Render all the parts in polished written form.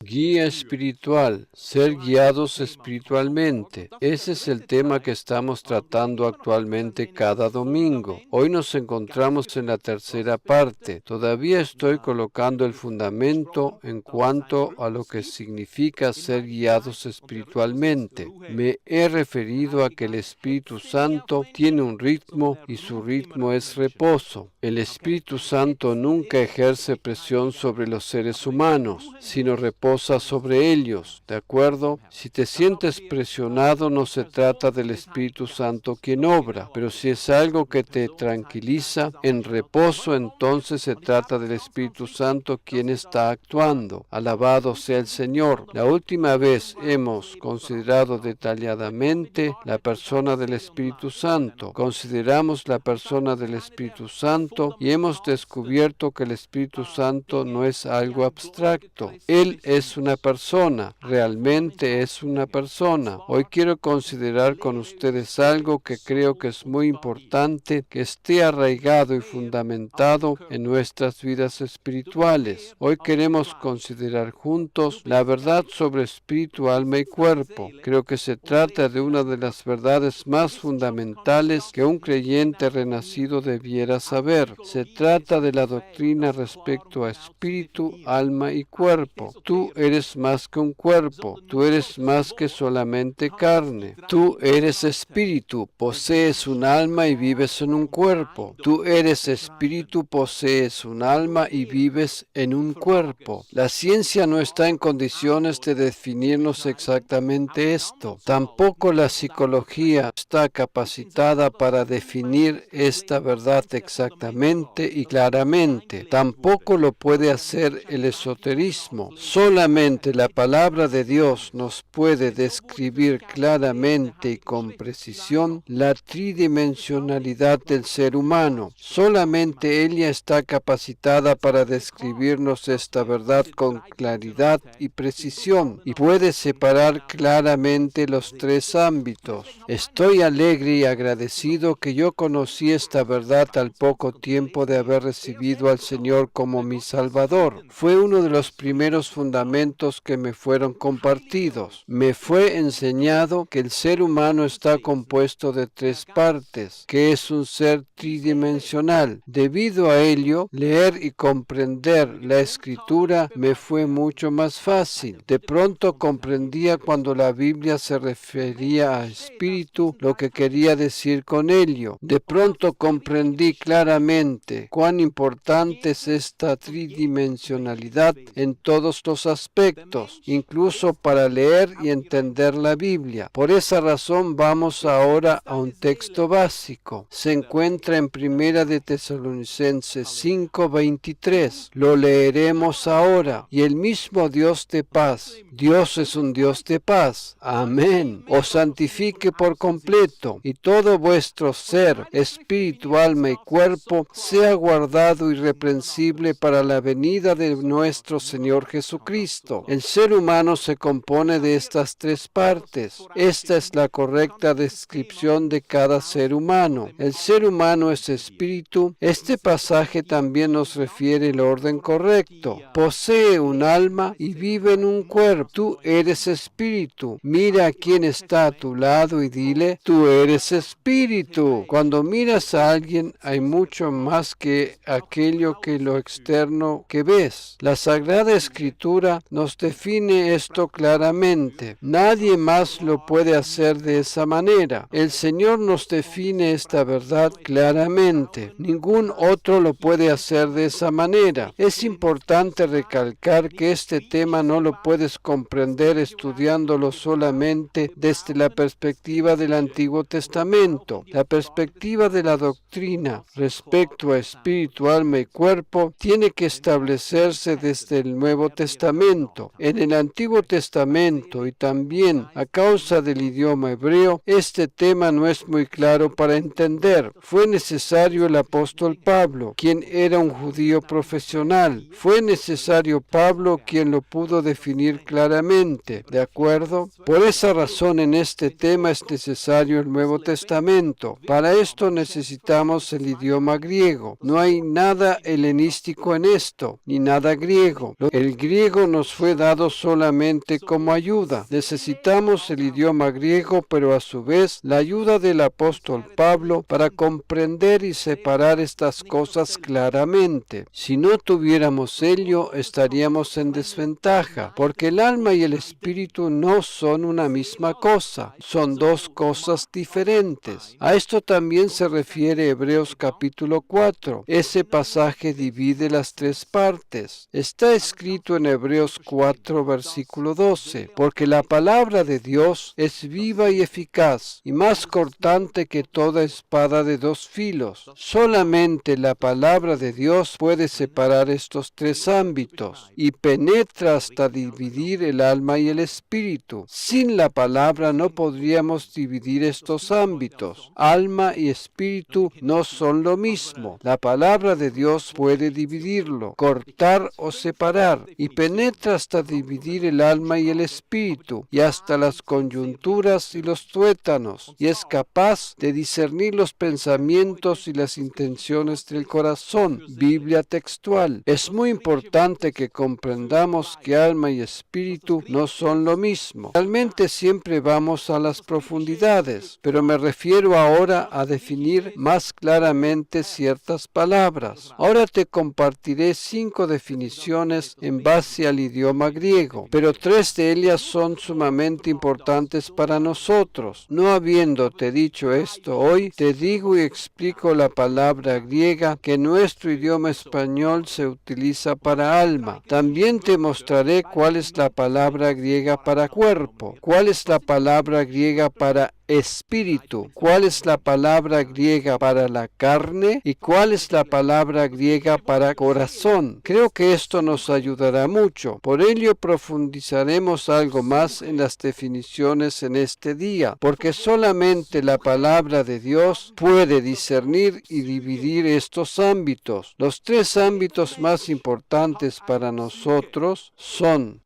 Guía espiritual, ser guiados espiritualmente. Ese es el tema que estamos tratando actualmente cada domingo. Hoy nos encontramos en la tercera parte. Todavía estoy colocando el fundamento en cuanto a lo que significa ser guiados espiritualmente. Me he referido a que el Espíritu Santo tiene un ritmo y su ritmo es reposo. El Espíritu Santo nunca ejerce presión sobre los seres humanos, sino reposa sobre ellos, ¿de acuerdo? Si te sientes presionado, no se trata del Espíritu Santo quien obra, pero si es algo que te tranquiliza, en reposo, entonces se trata del Espíritu Santo quien está actuando. Alabado sea el Señor. La última vez hemos considerado detalladamente la persona del Espíritu Santo. Consideramos la persona del Espíritu Santo y hemos descubierto que el Espíritu Santo no es algo abstracto. Él es una persona, realmente es una persona. Hoy quiero considerar con ustedes algo que creo que es muy importante, que esté arraigado y fundamentado en nuestras vidas espirituales. Hoy queremos considerar juntos la verdad sobre espíritu, alma y cuerpo. Creo que se trata de una de las verdades más fundamentales que un creyente renacido debiera saber. Se trata de la doctrina respecto a espíritu, alma y cuerpo. Tú eres más que un cuerpo, tú eres más que solamente carne. Tú eres espíritu, posees un alma y vives en un cuerpo. Tú eres espíritu, posees un alma y vives en un cuerpo. La ciencia no está en condiciones de definirnos exactamente esto. Tampoco la psicología está capacitada para definir esta verdad exactamente y claramente. Tampoco lo puede hacer el esoterismo. Solamente la palabra de Dios nos puede describir claramente y con precisión la tridimensionalidad del ser humano. Solamente ella está capacitada para describirnos esta verdad con claridad y precisión y puede separar claramente los tres ámbitos. Estoy alegre y agradecido que yo conocí esta verdad al poco tiempo de haber recibido al Señor como mi Salvador. Fue uno de los primeros fundamentos que me fueron compartidos. Me fue enseñado que el ser humano está compuesto de tres partes, que es un ser tridimensional. Debido a ello, leer y comprender la Escritura me fue mucho más fácil. De pronto comprendía cuando la Biblia se refería a espíritu lo que quería decir con ello. De pronto comprendí claramente cuán importante es esta tridimensionalidad en todos los aspectos, incluso para leer y entender la Biblia. Por esa razón vamos ahora a un texto básico. Se encuentra en Primera de Tesalonicenses 5:23. Lo leeremos ahora. Y el mismo Dios de paz. Dios es un Dios de paz. Amén. Os santifique por completo y todo vuestro ser, espíritu, alma y cuerpo sea guardado irreprensible para la venida de nuestro Señor Jesucristo. El ser humano se compone de estas tres partes. Esta es la correcta descripción de cada ser humano. El ser humano es espíritu. Este pasaje también nos refiere el orden correcto. Posee un alma y vive en un cuerpo. Tú eres espíritu. Mira a quien está a tu lado y dile, tú eres espíritu. Cuando miras a alguien hay mucho más que aquello que lo externo que ves. La Sagrada Escritura nos define esto claramente. Nadie más lo puede hacer de esa manera. El Señor nos define esta verdad claramente. Ningún otro lo puede hacer de esa manera. Es importante recalcar que este tema no lo puedes comprender estudiándolo solamente desde la perspectiva del Antiguo Testamento. La perspectiva de la doctrina respecto a espíritu, alma y cuerpo tiene que establecerse desde el Nuevo Testamento. En el Antiguo Testamento y también a causa del idioma hebreo, este tema no es muy claro para entender. Fue necesario el apóstol Pablo, quien era un judío profesional. Fue necesario Pablo quien lo pudo definir claramente. ¿De acuerdo? Por esa razón en este tema es necesario el Nuevo Testamento. Para esto necesitamos el idioma griego. No hay nada helenístico en esto, ni nada griego. El griego nos fue dado solamente como ayuda. Necesitamos el idioma griego, pero a su vez la ayuda del apóstol Pablo para comprender y separar estas cosas claramente. Si no tuviéramos ello, estaríamos en desventaja, porque el alma y el espíritu no son una misma cosa, son dos cosas diferentes. A esto también se refiere Hebreos capítulo 4. Ese pasaje divide las tres partes. Está escrito en Hebreos 4, versículo 12, porque la palabra de Dios es viva y eficaz, y más cortante que toda espada de dos filos. Solamente la palabra de Dios puede separar estos tres ámbitos, y penetra hasta dividir el alma y el espíritu. Sin la palabra no podríamos dividir estos ámbitos. Alma y espíritu no son lo mismo. La palabra de Dios puede dividirlo, cortar o separar, y penetra hasta dividir el alma y el espíritu, y hasta las coyunturas y los tuétanos, y es capaz de discernir los pensamientos y las intenciones del corazón. Biblia textual. Es muy importante que comprendamos que alma y espíritu no son lo mismo. Realmente siempre vamos a las profundidades, pero me refiero ahora a definir más claramente ciertas palabras. Ahora te compartiré 5 definiciones en base al idioma griego, pero 3 de ellas son sumamente importantes para nosotros. No habiéndote dicho esto hoy, te digo y explico la palabra griega que en nuestro idioma español se utiliza para alma. También te mostraré cuál es la palabra griega para cuerpo, cuál es la palabra griega para espíritu, cuál es la palabra griega para la carne y cuál es la palabra griega para corazón. Creo que esto nos ayudará mucho. Por ello profundizaremos algo más en las definiciones en este día, porque solamente la palabra de Dios puede discernir y dividir estos ámbitos. Los 3 ámbitos más importantes para nosotros son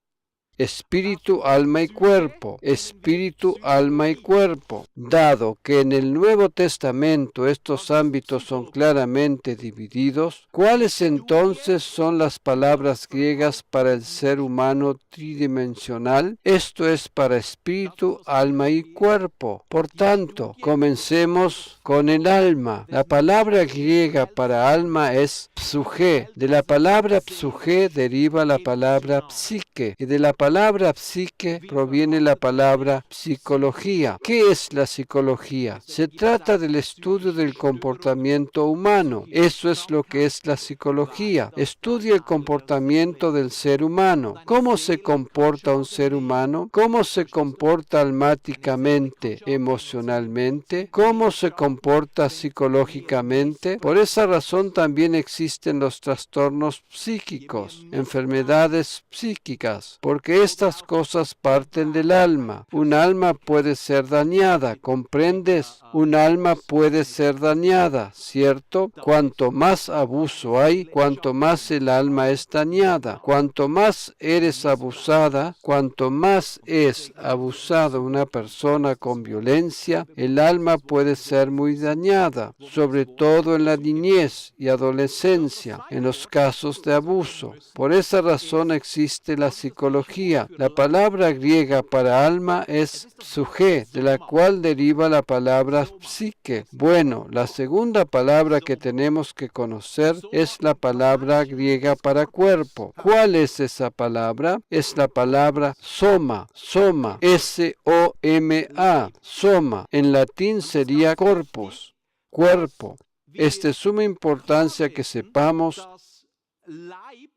espíritu, alma y cuerpo. Espíritu, alma y cuerpo. Dado que en el Nuevo Testamento estos ámbitos son claramente divididos, ¿cuáles entonces son las palabras griegas para el ser humano tridimensional? Esto es para espíritu, alma y cuerpo. Por tanto, comencemos con el alma. La palabra griega para alma es psuché. De la palabra psuché deriva la palabra psique, y de la palabra psique proviene la palabra psicología. ¿Qué es la psicología? Se trata del estudio del comportamiento humano. Eso es lo que es la psicología. Estudia el comportamiento del ser humano. ¿Cómo se comporta un ser humano? ¿Cómo se comporta almáticamente, emocionalmente? ¿Cómo se comporta psicológicamente? Por esa razón también existen los trastornos psíquicos, enfermedades psíquicas, porque estas cosas parten del alma. Un alma puede ser dañada, ¿comprendes? Un alma puede ser dañada, ¿cierto? Cuanto más abuso hay, cuanto más el alma es dañada. Cuanto más eres abusada, cuanto más es abusada una persona con violencia, el alma puede ser muy dañada, sobre todo en la niñez y adolescencia, en los casos de abuso. Por esa razón existe la psicología. La palabra griega para alma es psuché, de la cual deriva la palabra psique. Bueno, la segunda palabra que tenemos que conocer es la palabra griega para cuerpo. ¿Cuál es esa palabra? Es la palabra soma, soma, S-O-M-A, soma. En latín sería corpus, cuerpo. Es de suma importancia que sepamos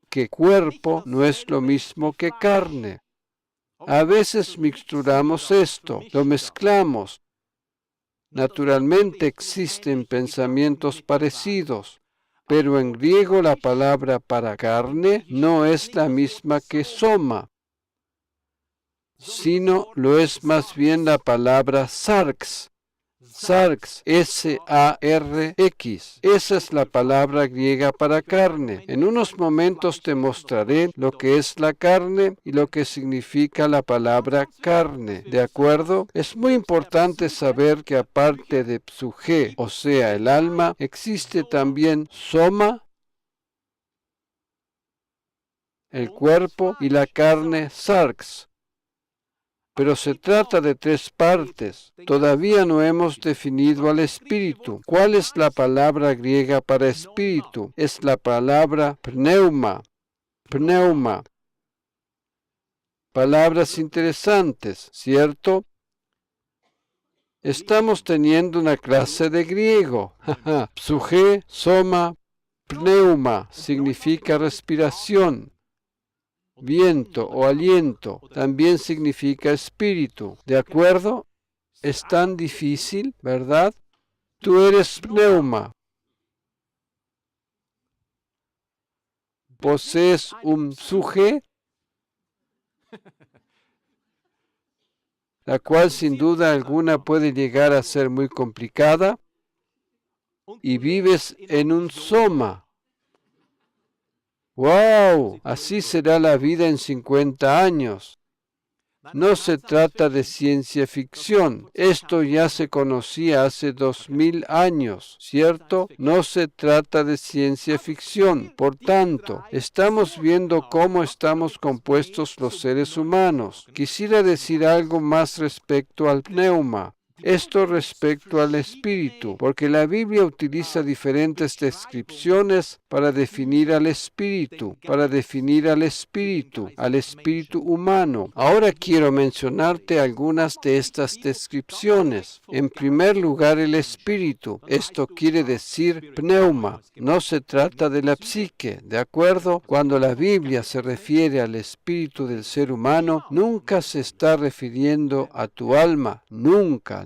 que cuerpo no es lo mismo que carne. A veces mixturamos esto, lo mezclamos. Naturalmente existen pensamientos parecidos, pero en griego la palabra para carne no es la misma que soma, sino lo es más bien la palabra sarx. Sarx, S-A-R-X. Esa es la palabra griega para carne. En unos momentos te mostraré lo que es la carne y lo que significa la palabra carne. ¿De acuerdo? Es muy importante saber que aparte de psuje, o sea, el alma, existe también soma, el cuerpo, y la carne, sarx. Pero se trata de tres partes. Todavía no hemos definido al espíritu. ¿Cuál es la palabra griega para espíritu? Es la palabra pneuma. Pneuma. Palabras interesantes, ¿cierto? Estamos teniendo una clase de griego. Psuje, soma, pneuma significa respiración. Viento o aliento también significa espíritu. ¿De acuerdo? Es tan difícil, ¿verdad? Tú eres pneuma. Posees un suje, la cual sin duda alguna puede llegar a ser muy complicada, y vives en un soma. ¡Wow! Así será la vida en 50 años. No se trata de ciencia ficción. Esto ya se conocía hace 2000 años, ¿cierto? No se trata de ciencia ficción. Por tanto, estamos viendo cómo estamos compuestos los seres humanos. Quisiera decir algo más respecto al pneuma. Esto respecto al espíritu, porque la Biblia utiliza diferentes descripciones para definir al espíritu humano. Ahora quiero mencionarte algunas de estas descripciones. En primer lugar, el espíritu. Esto quiere decir pneuma. No se trata de la psique, ¿de acuerdo? Cuando la Biblia se refiere al espíritu del ser humano, nunca se está refiriendo a tu alma. Nunca.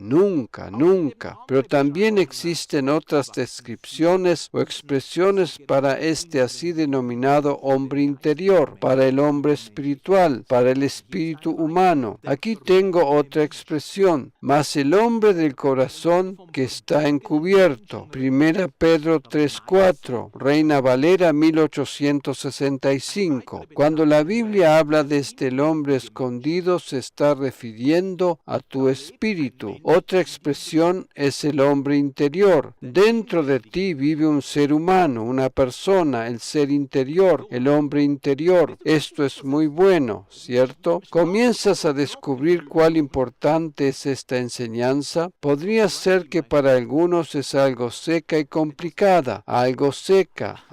Pero también existen otras descripciones o expresiones para este así denominado hombre interior, para el hombre espiritual, para el espíritu humano. Aquí tengo otra expresión, mas el hombre del corazón que está encubierto. 1 Pedro 3:4, Reina Valera 1865. Cuando la Biblia habla de el hombre escondido, se está refiriendo a tu espíritu. Otra expresión es el hombre interior. Dentro de ti vive un ser humano, una persona, el ser interior, el hombre interior. Esto es muy bueno, ¿cierto? Comienzas a descubrir cuál importante es esta enseñanza. Podría ser que para algunos es algo seca y complicada, algo seca,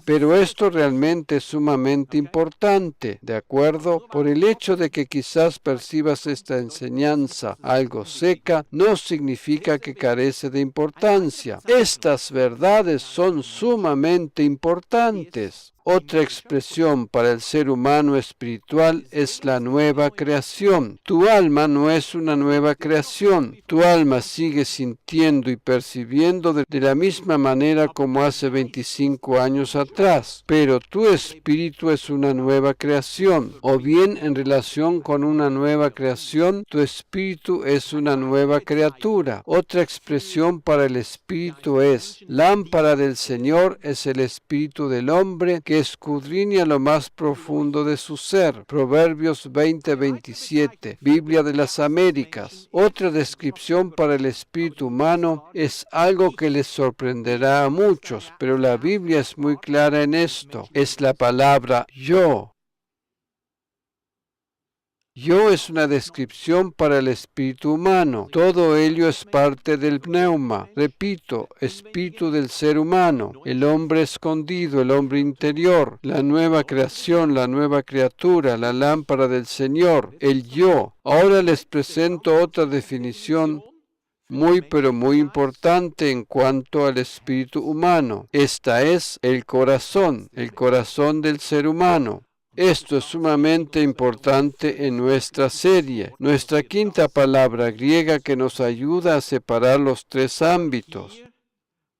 pero esto realmente es sumamente importante, ¿de acuerdo? Por el hecho de que quizás percibas esta enseñanza algo seca, no significa que carece de importancia. Estas verdades son sumamente importantes. Otra expresión para el ser humano espiritual es la nueva creación. Tu alma no es una nueva creación. Tu alma sigue sintiendo y percibiendo de la misma manera como hace 25 años atrás. Pero tu espíritu es una nueva creación. O bien en relación con una nueva creación, tu espíritu es una nueva criatura. Otra expresión para el espíritu es: lámpara del Señor es el espíritu del hombre que escudriña lo más profundo de su ser. Proverbios 20:27, Biblia de las Américas. Otra descripción para el espíritu humano es algo que les sorprenderá a muchos, pero la Biblia es muy clara en esto. Es la palabra yo. Yo es una descripción para el espíritu humano. Todo ello es parte del pneuma. Repito, espíritu del ser humano, el hombre escondido, el hombre interior, la nueva creación, la nueva criatura, la lámpara del Señor, el yo. Ahora les presento otra definición muy importante en cuanto al espíritu humano. Esta es el corazón del ser humano. Esto es sumamente importante en nuestra serie, nuestra quinta palabra griega que nos ayuda a separar los tres ámbitos.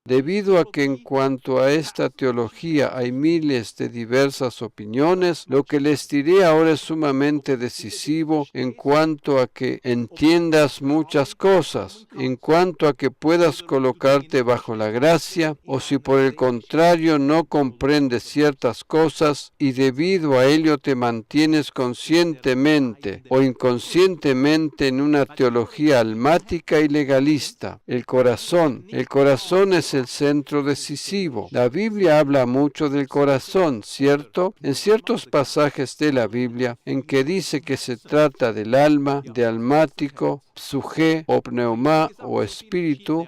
Debido a que en cuanto a esta teología hay miles de diversas opiniones, lo que les diré ahora es sumamente decisivo en cuanto a que entiendas muchas cosas, en cuanto a que puedas colocarte bajo la gracia, o si por el contrario no comprendes ciertas cosas y debido a ello te mantienes conscientemente o inconscientemente en una teología almática y legalista. El corazón es el centro decisivo. La Biblia habla mucho del corazón, ¿cierto? En ciertos pasajes de la Biblia en que dice que se trata del alma, de almático, psuje o pneuma o espíritu,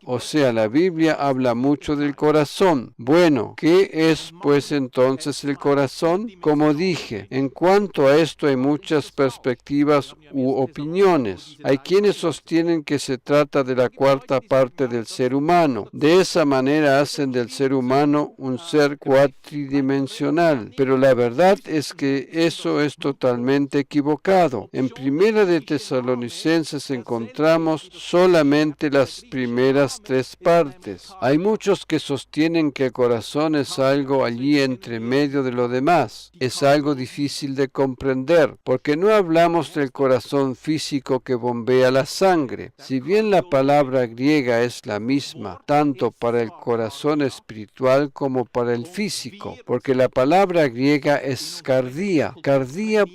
o sea, la Biblia habla mucho del corazón. Bueno, ¿qué es pues entonces el corazón? Como dije, en cuanto a esto hay muchas perspectivas u opiniones. Hay quienes sostienen que se trata de la cuarta parte del ser humano. De esa manera hacen del ser humano un ser cuatridimensional, pero la verdad es que eso es totalmente equivocado. En Primera de Tesalonicenses encontramos solamente las primeras 3 partes. Hay muchos que sostienen que el corazón es algo allí entre medio de lo demás. Es algo difícil de comprender, porque no hablamos del corazón físico que bombea la sangre. Si bien la palabra griega es la misma, tanto para el corazón espiritual como para el físico, porque la palabra griega es cardia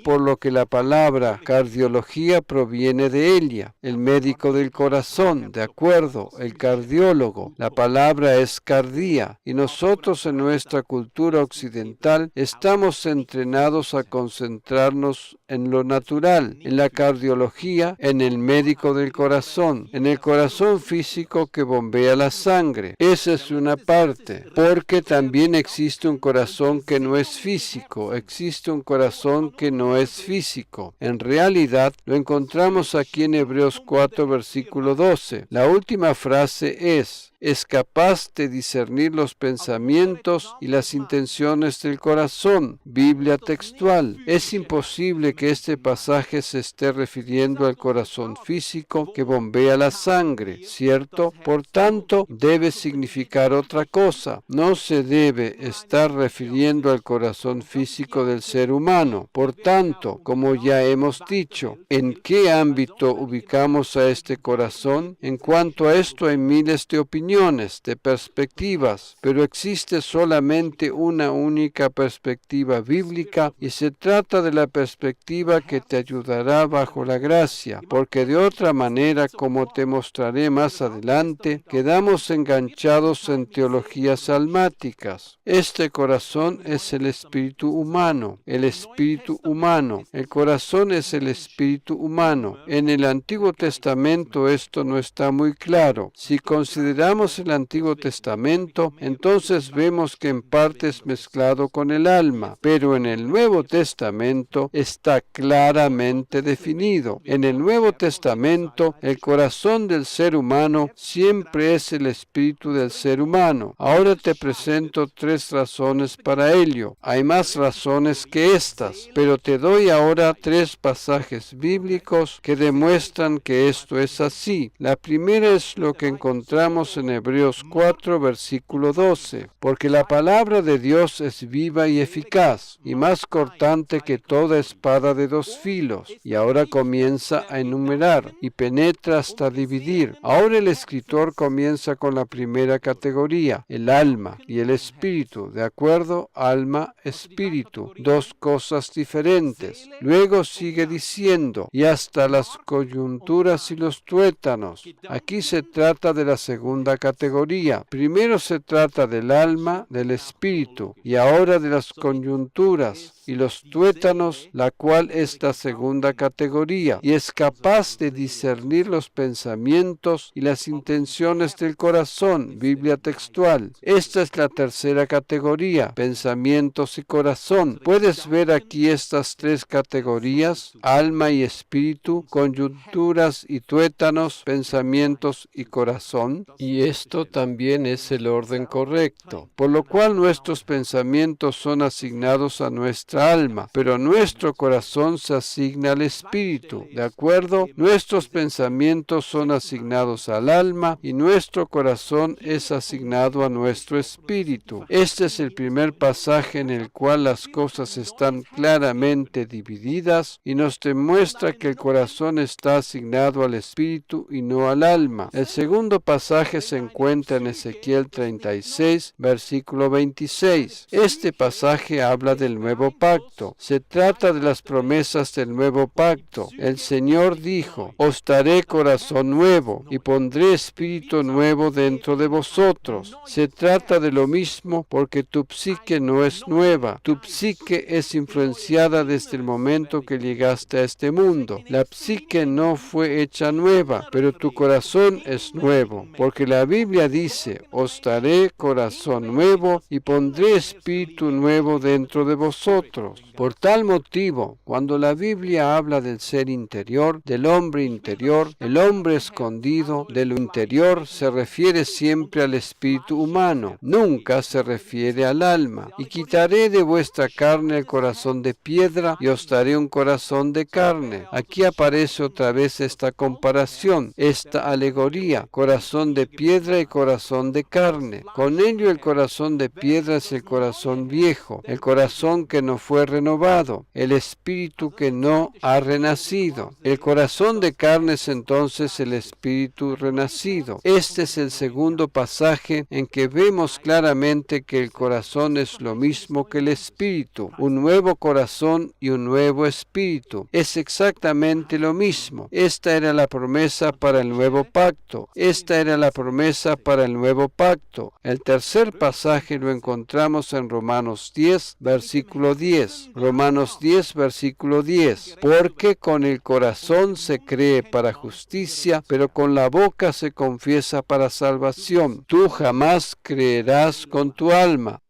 por lo que la palabra cardiología proviene de ella, el médico del corazón, de acuerdo, el cardiólogo. La palabra es cardia, y nosotros en nuestra cultura occidental estamos entrenados a concentrarnos en lo natural, en la cardiología, en el médico del corazón, en el corazón físico que bombea la sangre. Esa es una parte, porque también existe un corazón que no es físico, existe un corazón que no es físico. En realidad, lo encontramos aquí en Hebreos 4, versículo 12. La última frase es capaz de discernir los pensamientos y las intenciones del corazón. Biblia textual. Es imposible que este pasaje se esté refiriendo al corazón físico que bombea la sangre, ¿cierto? Por tanto, debe significar otra cosa. No se debe estar refiriendo al corazón físico del ser humano. Por tanto, como ya hemos dicho, ¿en qué ámbito ubicamos a este corazón? En cuanto a esto hay miles de opiniones, de perspectivas, pero existe solamente una única perspectiva bíblica y se trata de la perspectiva que te ayudará bajo la gracia, porque de otra manera, como te mostraré más adelante, quedamos enganchados en teologías almáticas. Este corazón es el espíritu humano, el corazón es el espíritu humano. En el Antiguo Testamento esto no está muy claro. Si consideramos el Antiguo Testamento, entonces vemos que en parte es mezclado con el alma, pero en el Nuevo Testamento está claramente definido. En el Nuevo Testamento, el corazón del ser humano siempre es el espíritu del ser humano. Ahora te presento 3 razones para ello. Hay más razones que estas, pero te doy ahora 3 pasajes bíblicos que demuestran que esto es así. La primera es lo que encontramos en Hebreos 4, versículo 12, porque la palabra de Dios es viva y eficaz, y más cortante que toda espada de 2 filos. Y ahora comienza a enumerar, y penetra hasta dividir. Ahora el escritor comienza con la primera categoría, el alma y el espíritu, ¿de acuerdo? Alma, espíritu, 2 cosas diferentes. Luego sigue diciendo, y hasta las coyunturas y los tuétanos. Aquí se trata de la segunda categoría. Primero se trata del alma, del espíritu, y ahora de las coyunturas y los tuétanos, la cual es la segunda categoría, y es capaz de discernir los pensamientos y las intenciones del corazón. Biblia textual. Esta es la tercera categoría, pensamientos y corazón. Puedes ver aquí estas 3 categorías, alma y espíritu, coyunturas y tuétanos, pensamientos y corazón. Y esto también es el orden correcto. Por lo cual nuestros pensamientos son asignados a nuestra alma, pero nuestro corazón se asigna al espíritu. ¿De acuerdo? Nuestros pensamientos son asignados al alma y nuestro corazón es asignado a nuestro espíritu. Este es el primer pasaje en el cual las cosas están claramente divididas y nos demuestra que el corazón está asignado al espíritu y no al alma. El segundo pasaje se encuentra en Ezequiel 36, versículo 26. Este pasaje habla del nuevo pacto. Se trata de las promesas del nuevo pacto. El Señor dijo: os daré corazón nuevo y pondré espíritu nuevo dentro de vosotros. Se trata de lo mismo porque tu psique no es nueva. Tu psique es influenciada desde el momento que llegaste a este mundo. La psique no fue hecha nueva, pero tu corazón es nuevo, porque la Biblia dice: os daré corazón nuevo y pondré espíritu nuevo dentro de vosotros. Por tal motivo, cuando la Biblia habla del ser interior, del hombre interior, el hombre escondido, de lo interior, se refiere siempre al espíritu humano, nunca se refiere al alma. Y quitaré de vuestra carne el corazón de piedra y os daré un corazón de carne. Aquí aparece otra vez esta comparación, esta alegoría, corazón de piedra y corazón de carne. Con ello el corazón de piedra es el corazón viejo, el corazón que no fue renovado, el espíritu que no ha renacido. El corazón de carne es entonces el espíritu renacido. Este es el segundo pasaje en que vemos claramente que el corazón es lo mismo que el espíritu. Un nuevo corazón y un nuevo espíritu. Es exactamente lo mismo. Esta era la promesa para el nuevo pacto. Esta era la promesa para el nuevo pacto. El tercer pasaje lo encontramos en Romanos 10, versículo 10. Romanos 10, versículo 10. Porque con el corazón se cree para justicia, pero con la boca se confiesa para salvación. Tú jamás creerás con tu alma.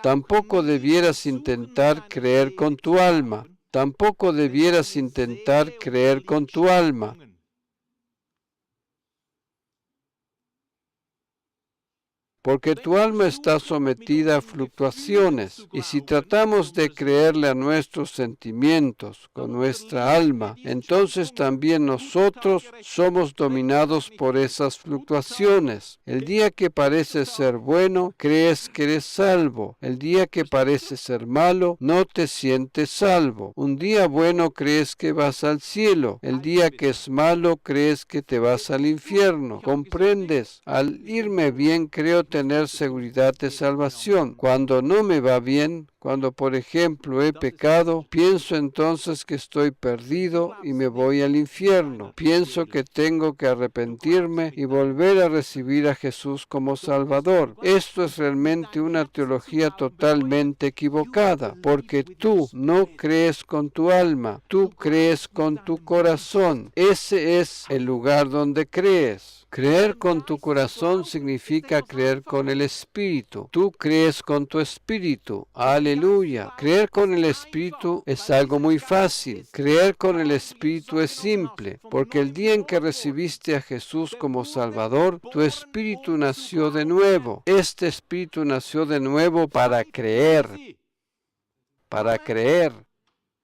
Tampoco debieras intentar creer con tu alma. Tampoco debieras intentar creer con tu alma. Porque tu alma está sometida a fluctuaciones, y si tratamos de creerle a nuestros sentimientos con nuestra alma, entonces también nosotros somos dominados por esas fluctuaciones. El día que parece ser bueno, crees que eres salvo. El día que parece ser malo, no te sientes salvo. Un día bueno crees que vas al cielo. El día que es malo, crees que te vas al infierno. ¿Comprendes? Al irme bien, creo tener seguridad de salvación. Cuando no me va bien, cuando por ejemplo he pecado, pienso entonces que estoy perdido y me voy al infierno. Pienso que tengo que arrepentirme y volver a recibir a Jesús como Salvador. Esto es realmente una teología totalmente equivocada, porque tú no crees con tu alma, tú crees con tu corazón. Ese es el lugar donde crees. Creer con tu corazón significa creer con el Espíritu. Tú crees con tu Espíritu. Aleluya. Creer con el Espíritu es algo muy fácil. Creer con el Espíritu es simple, porque el día en que recibiste a Jesús como Salvador, tu Espíritu nació de nuevo. Este Espíritu nació de nuevo para creer. Para creer.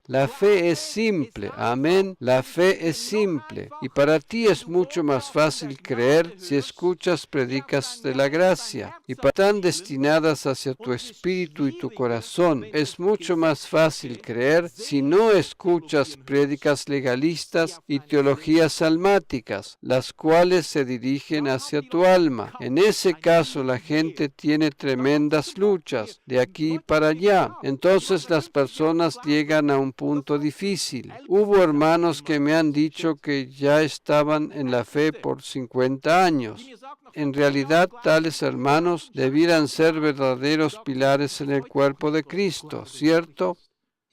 La fe es simple, amén. La fe es simple. Y para ti es mucho más fácil creer si escuchas prédicas de la gracia. Y están destinadas hacia tu espíritu y tu corazón. Es mucho más fácil creer si no escuchas prédicas legalistas y teologías almáticas, las cuales se dirigen hacia tu alma. En ese caso la gente tiene tremendas luchas de aquí para allá. Entonces las personas llegan a un punto difícil. Hubo hermanos que me han dicho que ya estaban en la fe por 50 años. En realidad, tales hermanos debieran ser verdaderos pilares en el cuerpo de Cristo, ¿cierto?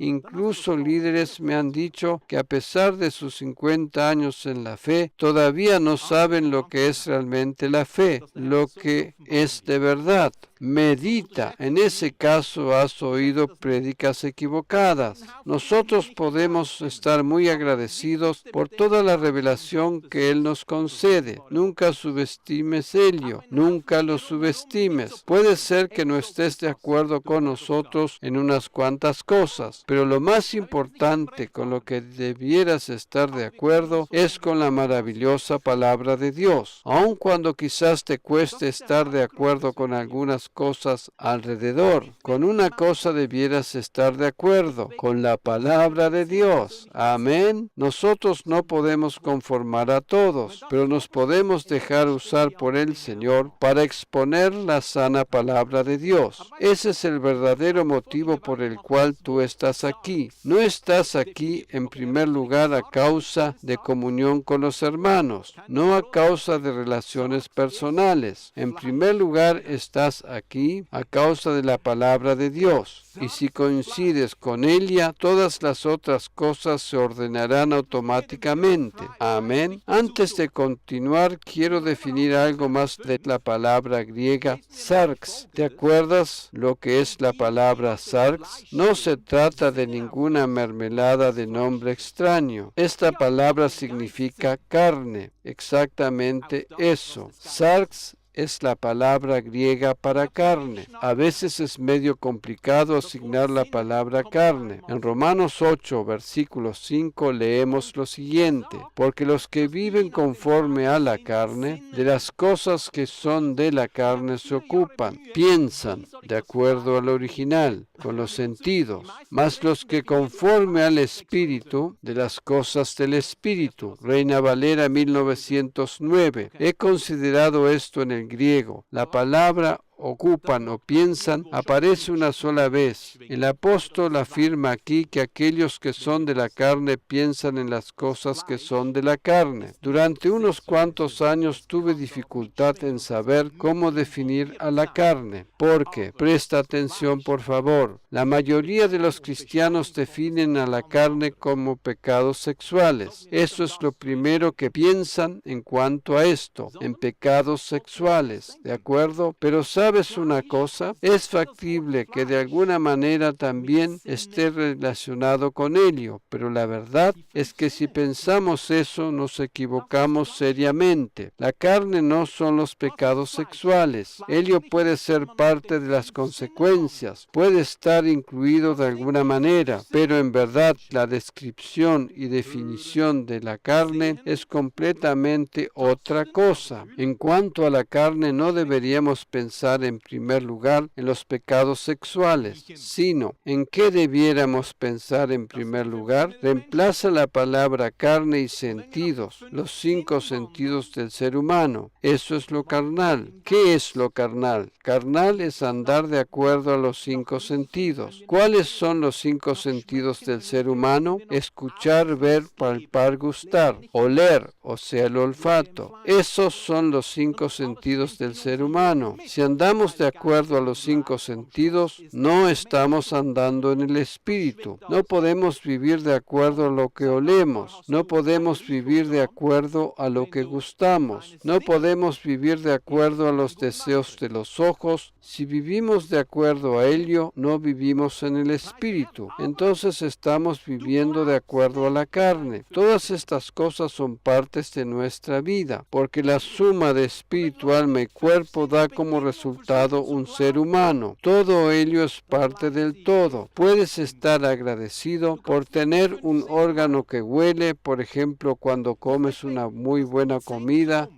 Incluso líderes me han dicho que a pesar de sus 50 años en la fe, todavía no saben lo que es realmente la fe, lo que es de verdad. medita. En ese caso has oído prédicas equivocadas. Nosotros podemos estar muy agradecidos por toda la revelación que Él nos concede. Nunca subestimes ello. Nunca lo subestimes. Puede ser que no estés de acuerdo con nosotros en unas cuantas cosas, pero lo más importante con lo que debieras estar de acuerdo es con la maravillosa palabra de Dios. Aun cuando quizás te cueste estar de acuerdo con algunas cosas alrededor, con una cosa debieras estar de acuerdo, con la palabra de Dios. Amén. Nosotros no podemos conformar a todos, pero nos podemos dejar usar por el Señor para exponer la sana palabra de Dios. Ese es el verdadero motivo por el cual tú estás aquí. No estás aquí en primer lugar a causa de comunión con los hermanos, no a causa de relaciones personales. En primer lugar estás aquí a causa de la palabra de Dios. Y si coincides con ella, todas las otras cosas se ordenarán automáticamente. Amén. Antes de continuar, quiero definir algo más de la palabra griega sarx. ¿Te acuerdas lo que es la palabra sarx? No se trata de ninguna mermelada de nombre extraño. Esta palabra significa carne. Exactamente eso. Sarx es la palabra griega para carne. A veces es medio complicado asignar la palabra carne. En Romanos 8, versículo 5, leemos lo siguiente: porque los que viven conforme a la carne, de las cosas que son de la carne se ocupan, piensan, de acuerdo al original, con los sentidos, mas los que conforme al Espíritu, de las cosas del Espíritu. Reina Valera 1909. He considerado esto en el griego. La palabra ocupan o piensan aparece una sola vez. El apóstol afirma aquí que aquellos que son de la carne piensan en las cosas que son de la carne. Durante unos cuantos años tuve dificultad en saber cómo definir a la carne, porque, presta atención por favor, la mayoría de los cristianos definen a la carne como pecados sexuales. Eso es lo primero que piensan en cuanto a esto, en pecados sexuales, ¿de acuerdo? Pero ¿sabes una cosa? Es factible que de alguna manera también esté relacionado con ello, pero la verdad es que si pensamos eso nos equivocamos seriamente. La carne no son los pecados sexuales. Ello puede ser parte de las consecuencias, puede estar incluido de alguna manera, pero en verdad la descripción y definición de la carne es completamente otra cosa. En cuanto a la carne, no deberíamos pensar en primer lugar en los pecados sexuales, sino en qué debiéramos pensar en primer lugar. Reemplaza la palabra carne y sentidos, los 5 sentidos del ser humano. Eso es lo carnal. ¿Qué es lo carnal? Carnal es andar de acuerdo a los 5 sentidos. ¿Cuáles son los 5 sentidos del ser humano? Escuchar, ver, palpar, gustar. Oler, o sea, el olfato. Esos son los 5 sentidos del ser humano. Si andamos de acuerdo a los 5 sentidos, no estamos andando en el Espíritu. No podemos vivir de acuerdo a lo que olemos. No podemos vivir de acuerdo a lo que gustamos. No podemos vivir de acuerdo a los deseos de los ojos. Si vivimos de acuerdo a ello, no vivimos en el Espíritu. Entonces estamos viviendo de acuerdo a la carne. Todas estas cosas son partes de nuestra vida, porque la suma de espíritu, alma y cuerpo da como resultado un ser humano. Todo ello es parte del todo. Puedes estar agradecido por tener un órgano que huele, por ejemplo, cuando comes una muy buena comida,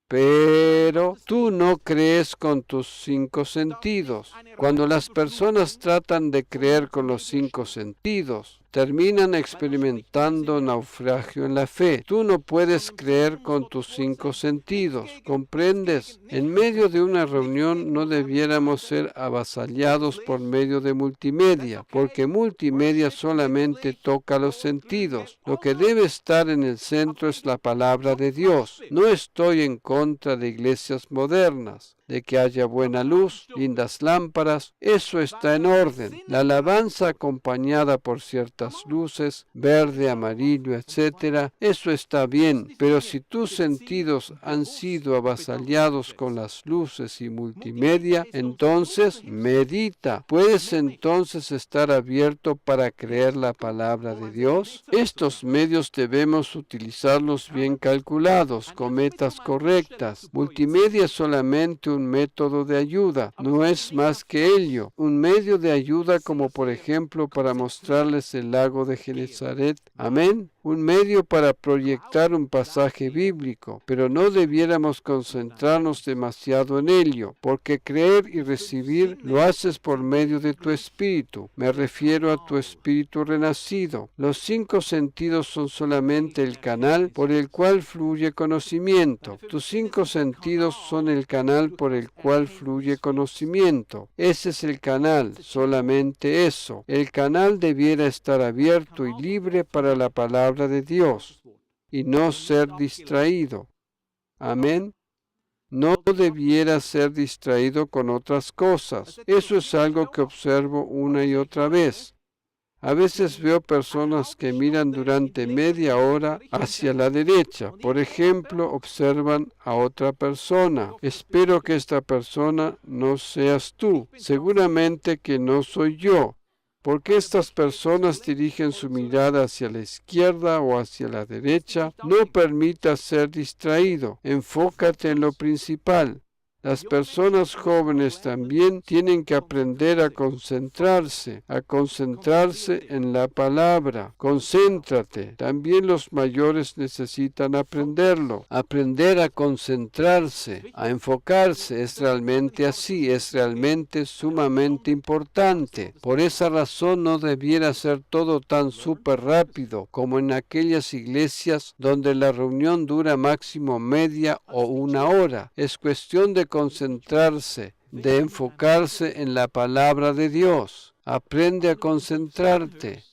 pero tú no crees con tus 5 sentidos. Cuando las personas tratan de creer con los 5 sentidos, terminan experimentando naufragio en la fe. Tú no puedes creer con tus 5 sentidos. ¿Comprendes? En medio de una reunión no debiéramos ser avasallados por medio de multimedia, porque multimedia solamente toca los sentidos. Lo que debe estar en el centro es la palabra de Dios. No estoy en contra de iglesias modernas, de que haya buena luz, lindas lámparas, eso está en orden. La alabanza acompañada por cierta ciertas luces, verde, amarillo, etcétera, eso está bien, pero si tus sentidos han sido avasallados con las luces y multimedia, entonces medita. ¿Puedes entonces estar abierto para creer la palabra de Dios? Estos medios debemos utilizarlos bien calculados, con metas correctas. Multimedia es solamente un método de ayuda, no es más que ello. Un medio de ayuda como por ejemplo para mostrarles el lago de Genezaret. Amén. Un medio para proyectar un pasaje bíblico, pero no debiéramos concentrarnos demasiado en ello, porque creer y recibir lo haces por medio de tu espíritu. Me refiero a tu espíritu renacido. Los 5 sentidos son solamente el canal por el cual fluye conocimiento. Tus 5 sentidos son el canal por el cual fluye conocimiento. Ese es el canal, solamente eso. El canal debiera estar abierto y libre para la palabra de Dios y no ser distraído. Amén. No debiera ser distraído con otras cosas. Eso es algo que observo una y otra vez. A veces veo personas que miran durante media hora hacia la derecha. Por ejemplo, observan a otra persona. Espero que esta persona no seas tú. Seguramente que no soy yo. Porque estas personas dirigen su mirada hacia la izquierda o hacia la derecha. No permitas ser distraído. Enfócate en lo principal. Las personas jóvenes también tienen que aprender a concentrarse en la palabra. Concéntrate. También los mayores necesitan aprenderlo. Aprender a concentrarse, a enfocarse, es realmente así, es realmente sumamente importante. Por esa razón no debiera ser todo tan súper rápido como en aquellas iglesias donde la reunión dura máximo media o una hora. Es cuestión de concentrarse, de enfocarse en la palabra de Dios. Aprende a concentrarte.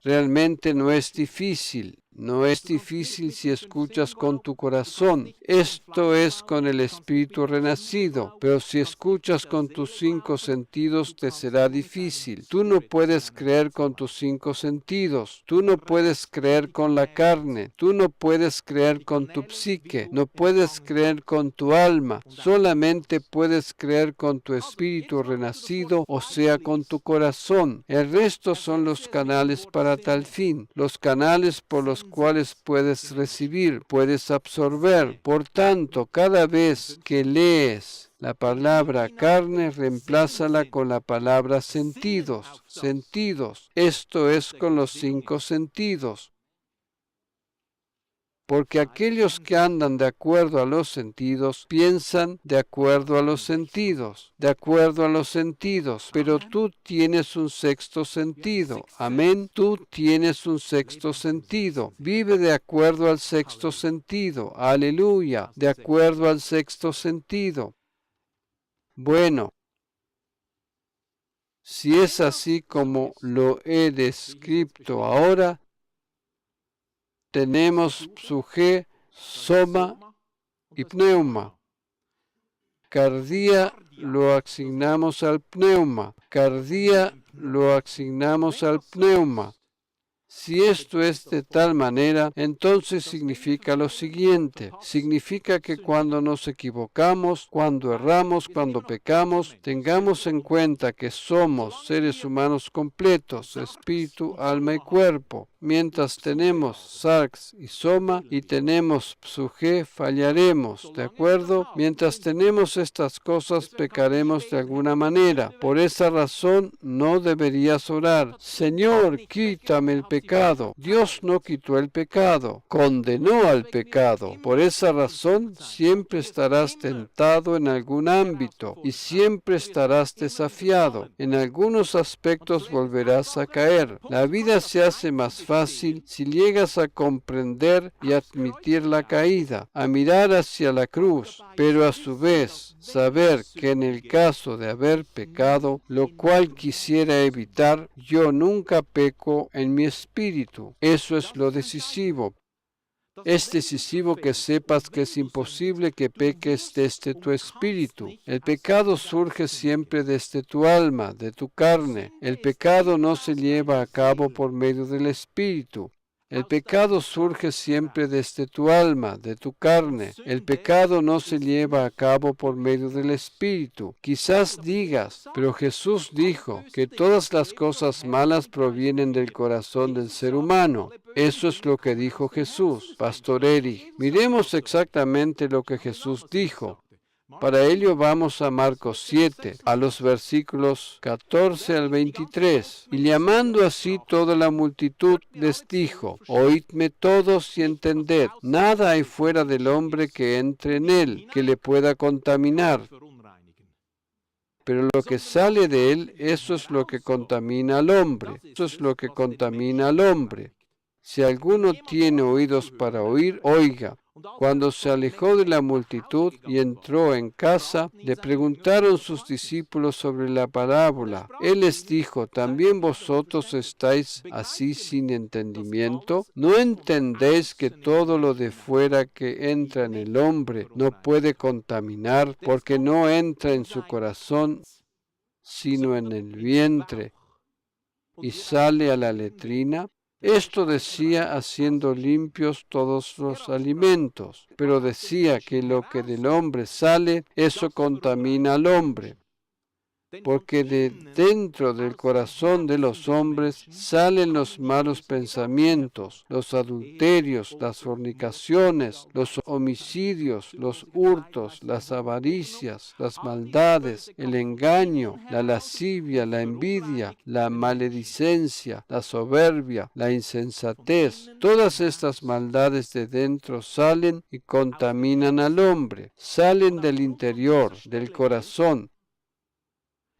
Realmente no es difícil. No es difícil si escuchas con tu corazón. Esto es con el espíritu renacido. Pero si escuchas con tus 5 sentidos, te será difícil. Tú no puedes creer con tus 5 sentidos. Tú no puedes creer con la carne. Tú no puedes creer con tu psique. No puedes creer con tu alma. Solamente puedes creer con tu espíritu renacido, o sea, con tu corazón. El resto son los canales para tal fin. Los canales por los cuales puedes recibir, puedes absorber. Por tanto, cada vez que lees la palabra carne, reemplázala con la palabra sentidos. Sentidos. Esto es con los 5 sentidos. Porque aquellos que andan de acuerdo a los sentidos, piensan de acuerdo a los sentidos, pero tú tienes un 6º sentido. Amén. Tú tienes un 6º sentido. Vive de acuerdo al 6º sentido. Aleluya. De acuerdo al 6º sentido. Bueno, si es así como lo he descrito ahora, tenemos psuje, soma y pneuma. Cardía lo asignamos al pneuma. Si esto es de tal manera, entonces significa lo siguiente. Significa que cuando nos equivocamos, cuando erramos, cuando pecamos, tengamos en cuenta que somos seres humanos completos, espíritu, alma y cuerpo. Mientras tenemos sarx y soma y tenemos psuje, fallaremos, ¿de acuerdo? Mientras tenemos estas cosas, pecaremos de alguna manera. Por esa razón, no deberías orar: Señor, quítame el pecado. Dios no quitó el pecado, condenó al pecado. Por esa razón, siempre estarás tentado en algún ámbito y siempre estarás desafiado. En algunos aspectos volverás a caer. La vida se hace más fácil si llegas a comprender y admitir la caída, a mirar hacia la cruz, pero a su vez saber que en el caso de haber pecado, lo cual quisiera evitar, yo nunca peco en mi espíritu. Eso es lo decisivo. Es decisivo que sepas que es imposible que peques desde tu espíritu. El pecado surge siempre desde tu alma, de tu carne. El pecado no se lleva a cabo por medio del espíritu. El pecado surge siempre desde tu alma, de tu carne. El pecado no se lleva a cabo por medio del Espíritu. Quizás digas, pero Jesús dijo que todas las cosas malas provienen del corazón del ser humano. Eso es lo que dijo Jesús, Pastor Eric. Miremos exactamente lo que Jesús dijo. Para ello vamos a Marcos 7, a los versículos 14 al 23. Y llamando así toda la multitud, les dijo, oídme todos y entended, nada hay fuera del hombre que entre en él, que le pueda contaminar. Pero lo que sale de él, eso es lo que contamina al hombre. Eso es lo que contamina al hombre. Si alguno tiene oídos para oír, oiga. Cuando se alejó de la multitud y entró en casa, le preguntaron sus discípulos sobre la parábola. Él les dijo, ¿también vosotros estáis así sin entendimiento? ¿No entendéis que todo lo de fuera que entra en el hombre no puede contaminar, porque no entra en su corazón, sino en el vientre, y sale a la letrina? Esto decía haciendo limpios todos los alimentos, pero decía que lo que del hombre sale, eso contamina al hombre, porque de dentro del corazón de los hombres salen los malos pensamientos, los adulterios, las fornicaciones, los homicidios, los hurtos, las avaricias, las maldades, el engaño, la lascivia, la envidia, la maledicencia, la soberbia, la insensatez. Todas estas maldades de dentro salen y contaminan al hombre, salen del interior, del corazón.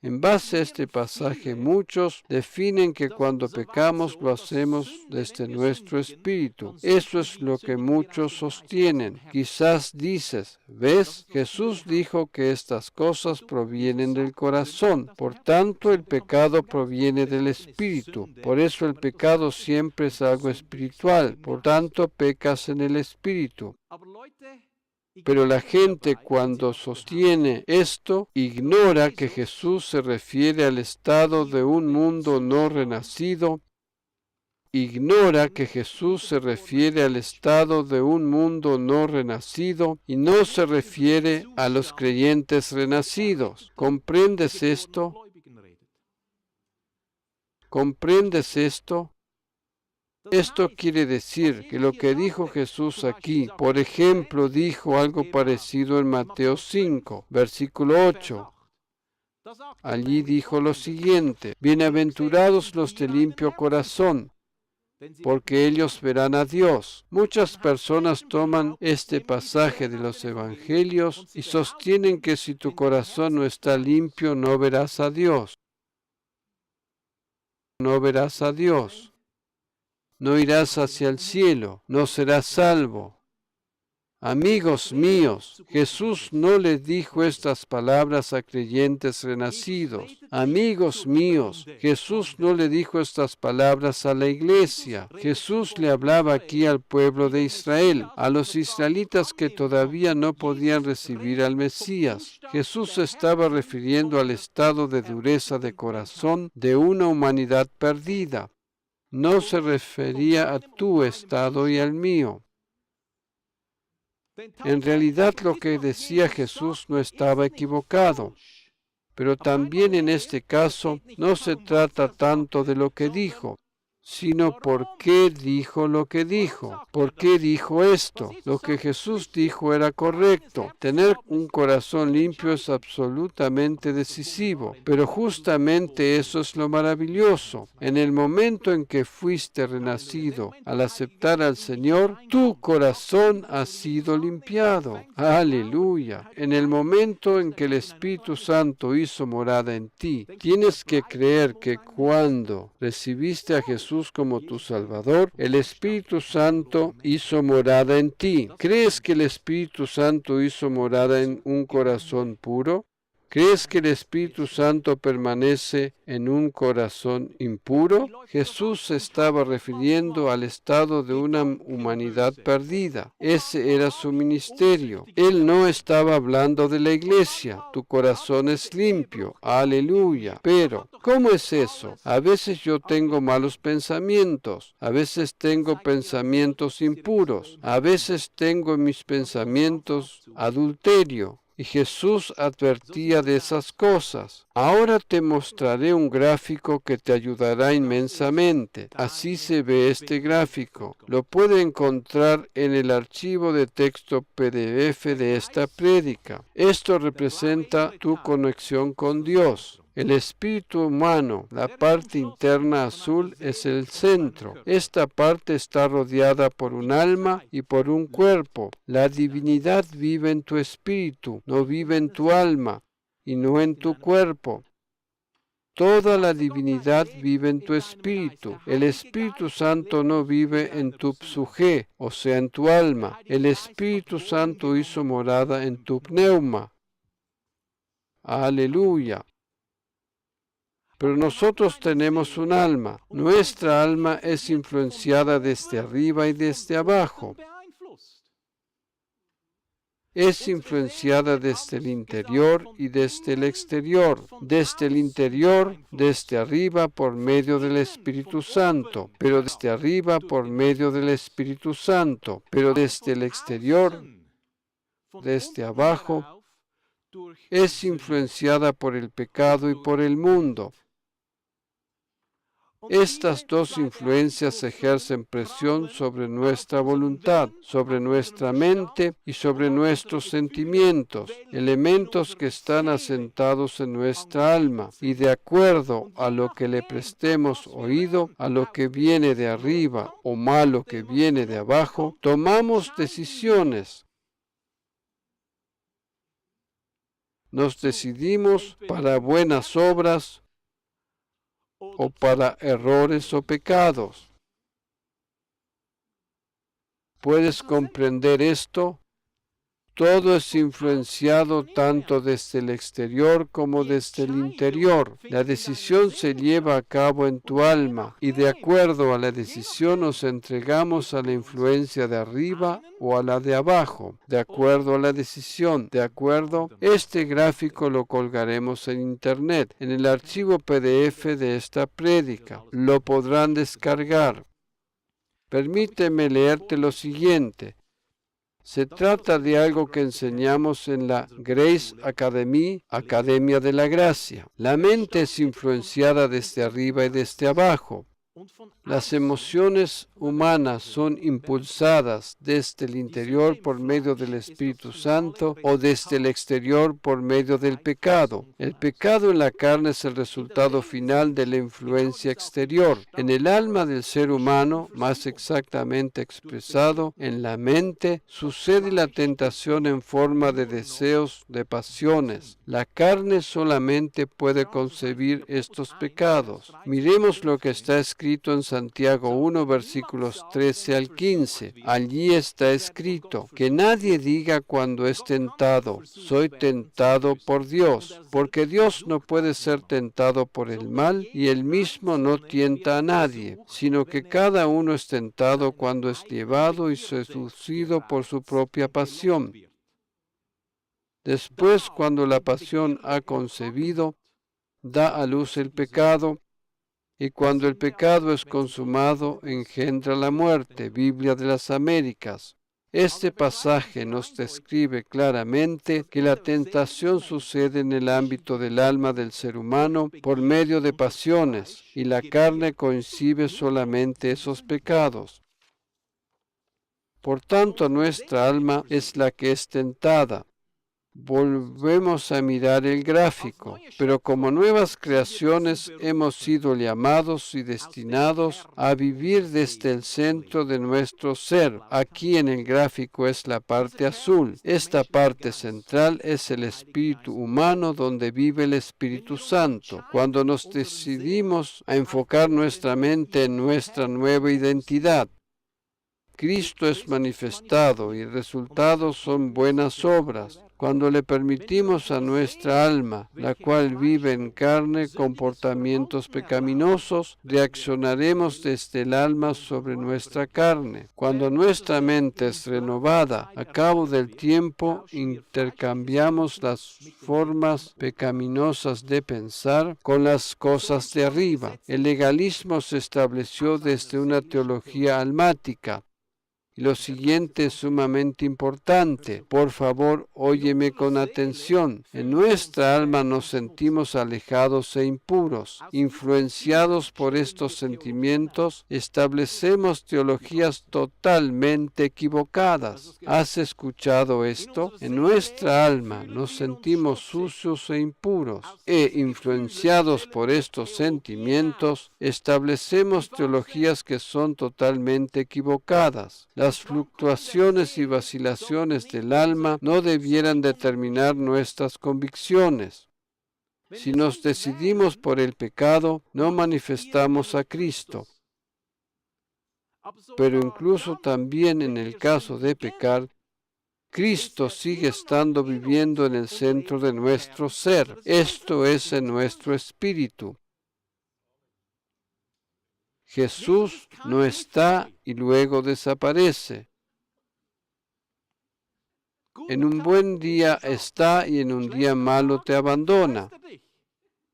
En base a este pasaje, muchos definen que cuando pecamos lo hacemos desde nuestro espíritu. Eso es lo que muchos sostienen. Quizás dices, ¿ves? Jesús dijo que estas cosas provienen del corazón. Por tanto, el pecado proviene del espíritu. Por eso el pecado siempre es algo espiritual. Por tanto, pecas en el espíritu. Pero la gente, cuando sostiene esto, ignora que Jesús se refiere al estado de un mundo no renacido. Ignora que Jesús se refiere al estado de un mundo no renacido y no se refiere a los creyentes renacidos. ¿Comprendes esto? ¿Comprendes esto? Esto quiere decir que lo que dijo Jesús aquí, por ejemplo, dijo algo parecido en Mateo 5, versículo 8. Allí dijo lo siguiente, bienaventurados los de limpio corazón, porque ellos verán a Dios. Muchas personas toman este pasaje de los evangelios y sostienen que si tu corazón no está limpio, no verás a Dios. No verás a Dios. No irás hacia el cielo, no serás salvo. Amigos míos, Jesús no le dijo estas palabras a creyentes renacidos. Amigos míos, Jesús no le dijo estas palabras a la iglesia. Jesús le hablaba aquí al pueblo de Israel, a los israelitas que todavía no podían recibir al Mesías. Jesús se estaba refiriendo al estado de dureza de corazón de una humanidad perdida. No se refería a tu estado y al mío. En realidad lo que decía Jesús no estaba equivocado, pero también en este caso no se trata tanto de lo que dijo, sino por qué dijo lo que dijo. ¿Por qué dijo esto? Lo que Jesús dijo era correcto. Tener un corazón limpio es absolutamente decisivo, pero justamente eso es lo maravilloso. En el momento en que fuiste renacido, al aceptar al Señor, tu corazón ha sido limpiado. Aleluya. En el momento en que el Espíritu Santo hizo morada en ti, tienes que creer que cuando recibiste a Jesús como tu Salvador, el Espíritu Santo hizo morada en ti. ¿Crees que el Espíritu Santo hizo morada en un corazón puro? ¿Crees que el Espíritu Santo permanece en un corazón impuro? Jesús se estaba refiriendo al estado de una humanidad perdida. Ese era su ministerio. Él no estaba hablando de la iglesia. Tu corazón es limpio. Aleluya. Pero, ¿cómo es eso? A veces yo tengo malos pensamientos. A veces tengo pensamientos impuros. A veces tengo en mis pensamientos adulterio. Y Jesús advertía de esas cosas. Ahora te mostraré un gráfico que te ayudará inmensamente. Así se ve este gráfico. Lo puede encontrar en el archivo de texto PDF de esta prédica. Esto representa tu conexión con Dios. El espíritu humano, la parte interna azul, es el centro. Esta parte está rodeada por un alma y por un cuerpo. La divinidad vive en tu espíritu, no vive en tu alma y no en tu cuerpo. Toda la divinidad vive en tu espíritu. El Espíritu Santo no vive en tu psuje, o sea, en tu alma. El Espíritu Santo hizo morada en tu pneuma. Aleluya. Pero nosotros tenemos un alma. Nuestra alma es influenciada desde arriba y desde abajo. Es influenciada desde el interior y desde el exterior. Desde el interior, desde arriba por medio del Espíritu Santo, pero desde arriba por medio del Espíritu Santo, pero desde el exterior, desde abajo, es influenciada por el pecado y por el mundo. Estas dos influencias ejercen presión sobre nuestra voluntad, sobre nuestra mente y sobre nuestros sentimientos, elementos que están asentados en nuestra alma, y de acuerdo a lo que le prestemos oído, a lo que viene de arriba o malo que viene de abajo, tomamos decisiones. Nos decidimos para buenas obras o para errores o pecados. ¿Puedes comprender esto? Todo es influenciado tanto desde el exterior como desde el interior. La decisión se lleva a cabo en tu alma y de acuerdo a la decisión nos entregamos a la influencia de arriba o a la de abajo. De acuerdo a la decisión, de acuerdo. Este gráfico lo colgaremos en internet, en el archivo PDF de esta prédica. Lo podrán descargar. Permíteme leerte lo siguiente. Se trata de algo que enseñamos en la Grace Academy, Academia de la Gracia. La mente es influenciada desde arriba y desde abajo. Las emociones humanas son impulsadas desde el interior por medio del Espíritu Santo o desde el exterior por medio del pecado. El pecado en la carne es el resultado final de la influencia exterior. En el alma del ser humano, más exactamente expresado en la mente, sucede la tentación en forma de deseos, de pasiones. La carne solamente puede concebir estos pecados. Miremos lo que está escrito en Santiago 1, versículos 13 al 15. Allí está escrito, que nadie diga cuando es tentado, soy tentado por Dios, porque Dios no puede ser tentado por el mal y él mismo no tienta a nadie, sino que cada uno es tentado cuando es llevado y seducido por su propia pasión. Después, cuando la pasión ha concebido, da a luz el pecado, y cuando el pecado es consumado, engendra la muerte. Biblia de las Américas. Este pasaje nos describe claramente que la tentación sucede en el ámbito del alma del ser humano por medio de pasiones, y la carne concibe solamente esos pecados. Por tanto, nuestra alma es la que es tentada. Volvemos a mirar el gráfico, pero como nuevas creaciones hemos sido llamados y destinados a vivir desde el centro de nuestro ser. Aquí en el gráfico es la parte azul. Esta parte central es el espíritu humano donde vive el Espíritu Santo. Cuando nos decidimos a enfocar nuestra mente en nuestra nueva identidad, Cristo es manifestado y el resultado son buenas obras. Cuando le permitimos a nuestra alma, la cual vive en carne, comportamientos pecaminosos, reaccionaremos desde el alma sobre nuestra carne. Cuando nuestra mente es renovada, a cabo del tiempo intercambiamos las formas pecaminosas de pensar con las cosas de arriba. El legalismo se estableció desde una teología almática. Y lo siguiente es sumamente importante. Por favor, óyeme con atención. En nuestra alma nos sentimos alejados e impuros. Influenciados por estos sentimientos, establecemos teologías totalmente equivocadas. ¿Has escuchado esto? En nuestra alma nos sentimos sucios e impuros. Influenciados por estos sentimientos, establecemos teologías que son totalmente equivocadas. Las fluctuaciones y vacilaciones del alma no debieran determinar nuestras convicciones. Si nos decidimos por el pecado, no manifestamos a Cristo. Pero incluso también en el caso de pecar, Cristo sigue estando viviendo en el centro de nuestro ser. Esto es en nuestro espíritu. Jesús no está y luego desaparece. En un buen día está y en un día malo te abandona.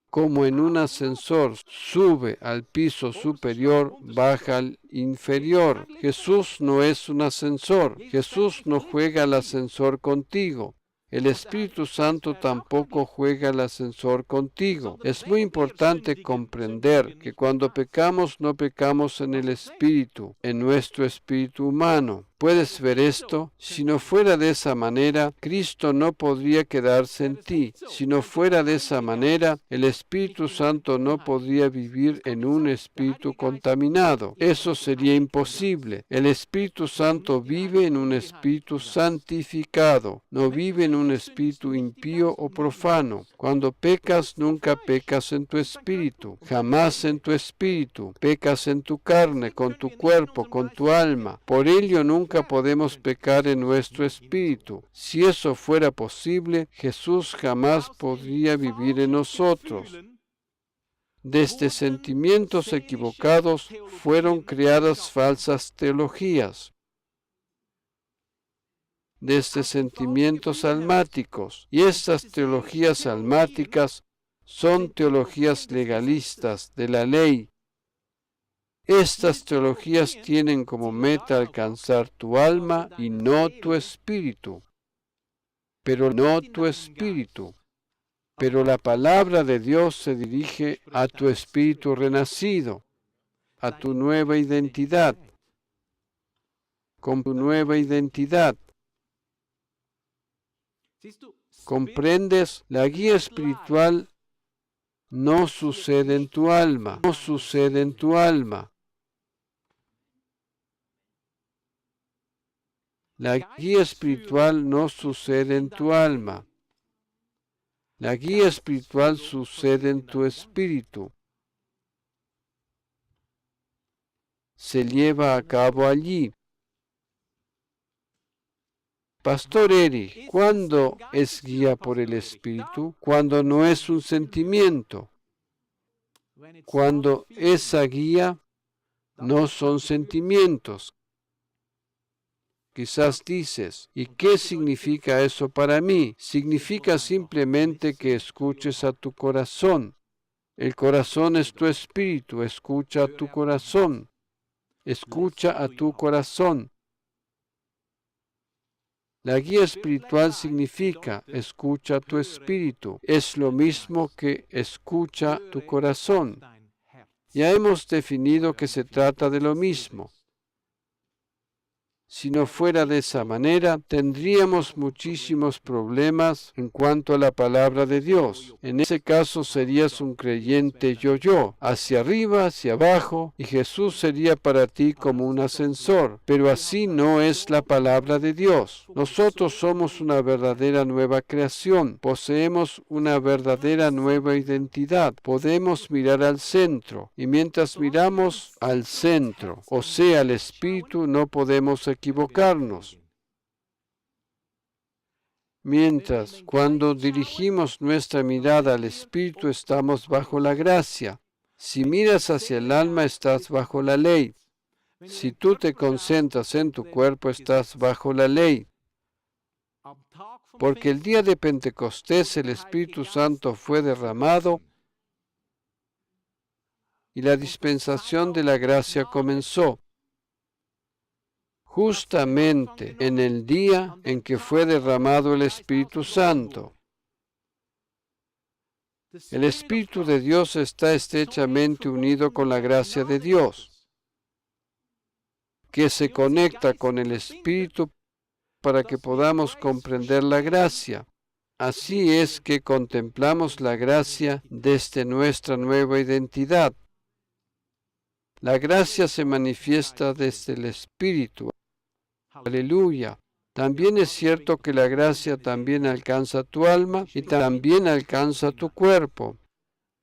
Como en un ascensor sube al piso superior, baja al inferior. Jesús no es un ascensor. Jesús no juega al ascensor contigo. El Espíritu Santo tampoco juega el ascensor contigo. Es muy importante comprender que cuando pecamos, no pecamos en el Espíritu, en nuestro espíritu humano. ¿Puedes ver esto? Si no fuera de esa manera, Cristo no podría quedarse en ti. Si no fuera de esa manera, el Espíritu Santo no podría vivir en un espíritu contaminado. Eso sería imposible. El Espíritu Santo vive en un espíritu santificado, no vive en un espíritu impío o profano. Cuando pecas, nunca pecas en tu espíritu, jamás en tu espíritu. Pecas en tu carne, con tu cuerpo, con tu alma. Por ello nunca podemos pecar en nuestro espíritu. Si eso fuera posible, Jesús jamás podría vivir en nosotros. Desde sentimientos equivocados fueron creadas falsas teologías. Desde sentimientos almáticos. Y estas teologías almáticas son teologías legalistas de la ley. Estas teologías tienen como meta alcanzar tu alma y no tu espíritu. Pero no tu espíritu. Pero la palabra de Dios se dirige a tu espíritu renacido, a tu nueva identidad, con tu nueva identidad. ¿Comprendes? La guía espiritual no sucede en tu alma, no sucede en tu alma. La guía espiritual no sucede en tu alma. La guía espiritual sucede en tu espíritu. Se lleva a cabo allí. Pastor Eric, ¿cuándo es guía por el espíritu? Cuando no es un sentimiento. Cuando esa guía no son sentimientos. Quizás dices, ¿y qué significa eso para mí? Significa simplemente que escuches a tu corazón. El corazón es tu espíritu, escucha a tu corazón. Escucha a tu corazón. La guía espiritual significa escucha a tu espíritu. Es lo mismo que escucha tu corazón. Ya hemos definido que se trata de lo mismo. Si no fuera de esa manera, tendríamos muchísimos problemas en cuanto a la palabra de Dios. En ese caso serías un creyente yo-yo, hacia arriba, hacia abajo, y Jesús sería para ti como un ascensor. Pero así no es la palabra de Dios. Nosotros somos una verdadera nueva creación, poseemos una verdadera nueva identidad, podemos mirar al centro, y mientras miramos al centro, o sea, al Espíritu, no podemos equivocarnos. Mientras, cuando dirigimos nuestra mirada al Espíritu, estamos bajo la gracia. Si miras hacia el alma, estás bajo la ley. Si tú te concentras en tu cuerpo, estás bajo la ley. Porque el día de Pentecostés el Espíritu Santo fue derramado y la dispensación de la gracia comenzó. Justamente en el día en que fue derramado el Espíritu Santo. El Espíritu de Dios está estrechamente unido con la gracia de Dios, que se conecta con el Espíritu para que podamos comprender la gracia. Así es que contemplamos la gracia desde nuestra nueva identidad. La gracia se manifiesta desde el Espíritu. Aleluya. También es cierto que la gracia también alcanza tu alma y también alcanza tu cuerpo.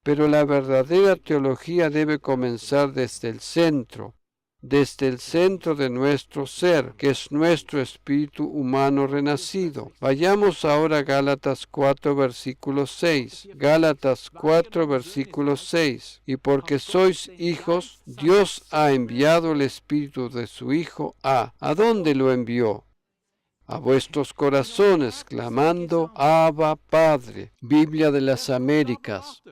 Pero la verdadera teología debe comenzar desde el centro de nuestro ser, que es nuestro espíritu humano renacido. Vayamos ahora a Gálatas 4, versículo 6. Gálatas 4, versículo 6. Y porque sois hijos, Dios ha enviado el Espíritu de su Hijo ¿a dónde lo envió? A vuestros corazones, clamando, Abba, Padre. Biblia de las Américas.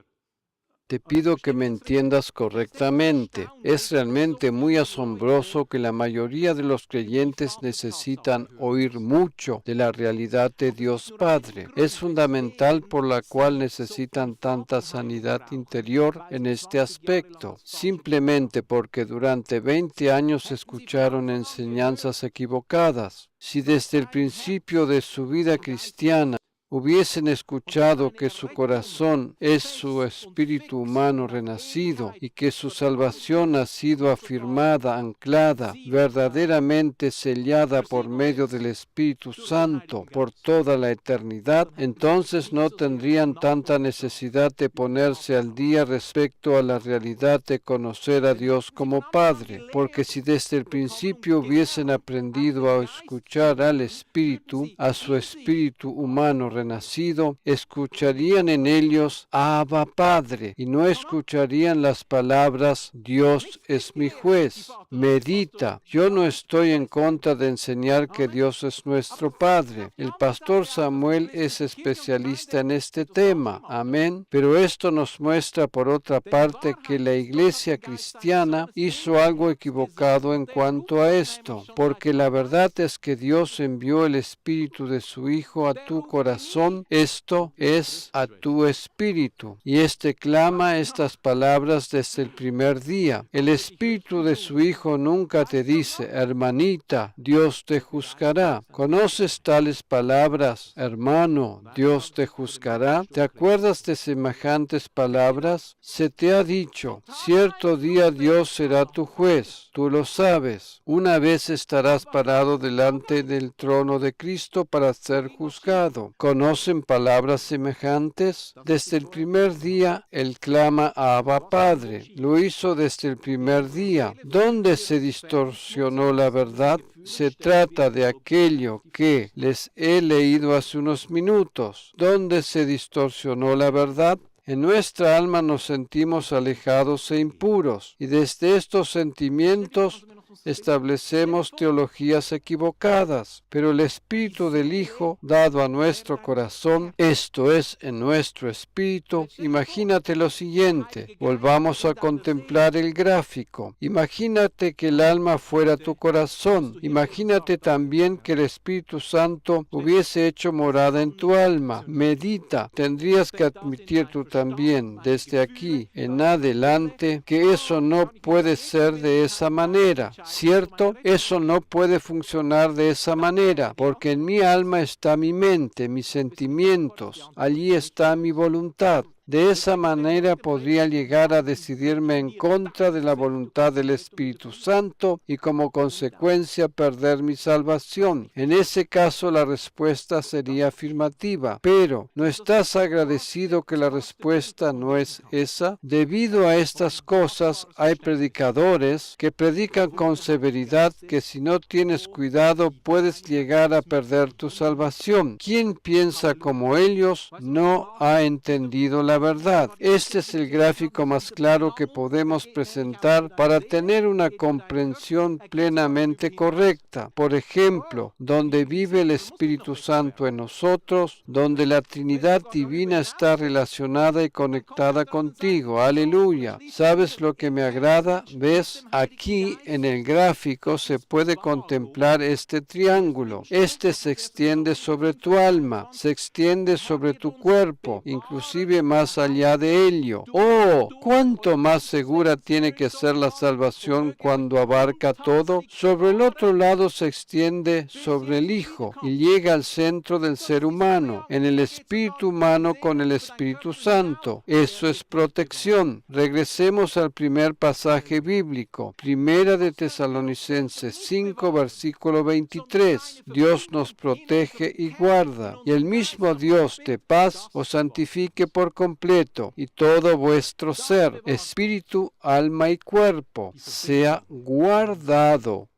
Te pido que me entiendas correctamente. Es realmente muy asombroso que la mayoría de los creyentes necesitan oír mucho de la realidad de Dios Padre. Es fundamental por la cual necesitan tanta sanidad interior en este aspecto, simplemente porque durante 20 años escucharon enseñanzas equivocadas. Si desde el principio de su vida cristiana hubiesen escuchado que su corazón es su espíritu humano renacido y que su salvación ha sido afirmada, anclada, verdaderamente sellada por medio del Espíritu Santo por toda la eternidad, entonces no tendrían tanta necesidad de ponerse al día respecto a la realidad de conocer a Dios como Padre, porque si desde el principio hubiesen aprendido a escuchar al Espíritu, a su espíritu humano renacido, escucharían en ellos Abba Padre y no escucharían las palabras Dios es mi juez. Medita. Yo no estoy en contra de enseñar que Dios es nuestro Padre. El pastor Samuel es especialista en este tema. Amén. Pero esto nos muestra por otra parte que la iglesia cristiana hizo algo equivocado en cuanto a esto, porque la verdad es que Dios envió el Espíritu de su Hijo a tu corazón. Esto es a tu espíritu. Y éste clama estas palabras desde el primer día. El Espíritu de su Hijo nunca te dice, hermanita, Dios te juzgará. ¿Conoces tales palabras? Hermano, Dios te juzgará. ¿Te acuerdas de semejantes palabras? Se te ha dicho, cierto día Dios será tu juez. Tú lo sabes. Una vez estarás parado delante del trono de Cristo para ser juzgado. ¿Conocen palabras semejantes? Desde el primer día, Él clama a Abba Padre. Lo hizo desde el primer día. ¿Dónde se distorsionó la verdad? Se trata de aquello que les he leído hace unos minutos. ¿Dónde se distorsionó la verdad? En nuestra alma nos sentimos alejados e impuros, y desde estos sentimientos establecemos teologías equivocadas, pero el Espíritu del Hijo dado a nuestro corazón, esto es, en nuestro espíritu, imagínate lo siguiente, volvamos a contemplar el gráfico, imagínate que el alma fuera tu corazón, imagínate también que el Espíritu Santo hubiese hecho morada en tu alma, medita, tendrías que admitir tú también, desde aquí en adelante, que eso no puede ser de esa manera. ¿Cierto? Eso no puede funcionar de esa manera, porque en mi alma está mi mente, mis sentimientos, allí está mi voluntad. De esa manera podría llegar a decidirme en contra de la voluntad del Espíritu Santo y como consecuencia perder mi salvación. En ese caso la respuesta sería afirmativa. Pero, ¿no estás agradecido que la respuesta no es esa? Debido a estas cosas hay predicadores que predican con severidad que si no tienes cuidado puedes llegar a perder tu salvación. Quien piensa como ellos no ha entendido la verdad. Este es el gráfico más claro que podemos presentar para tener una comprensión plenamente correcta. Por ejemplo, donde vive el Espíritu Santo en nosotros, donde la Trinidad Divina está relacionada y conectada contigo. Aleluya. ¿Sabes lo que me agrada? ¿Ves? Aquí en el gráfico se puede contemplar este triángulo. Este se extiende sobre tu alma, se extiende sobre tu cuerpo, inclusive más allá de ello. ¡Oh! ¿Cuánto más segura tiene que ser la salvación cuando abarca todo? Sobre el otro lado se extiende sobre el Hijo y llega al centro del ser humano, en el espíritu humano con el Espíritu Santo. Eso es protección. Regresemos al primer pasaje bíblico, Primera de Tesalonicenses 5, versículo 23. Dios nos protege y guarda, y el mismo Dios de paz os santifique por completo, y todo vuestro ser, espíritu, alma y cuerpo, sea guardado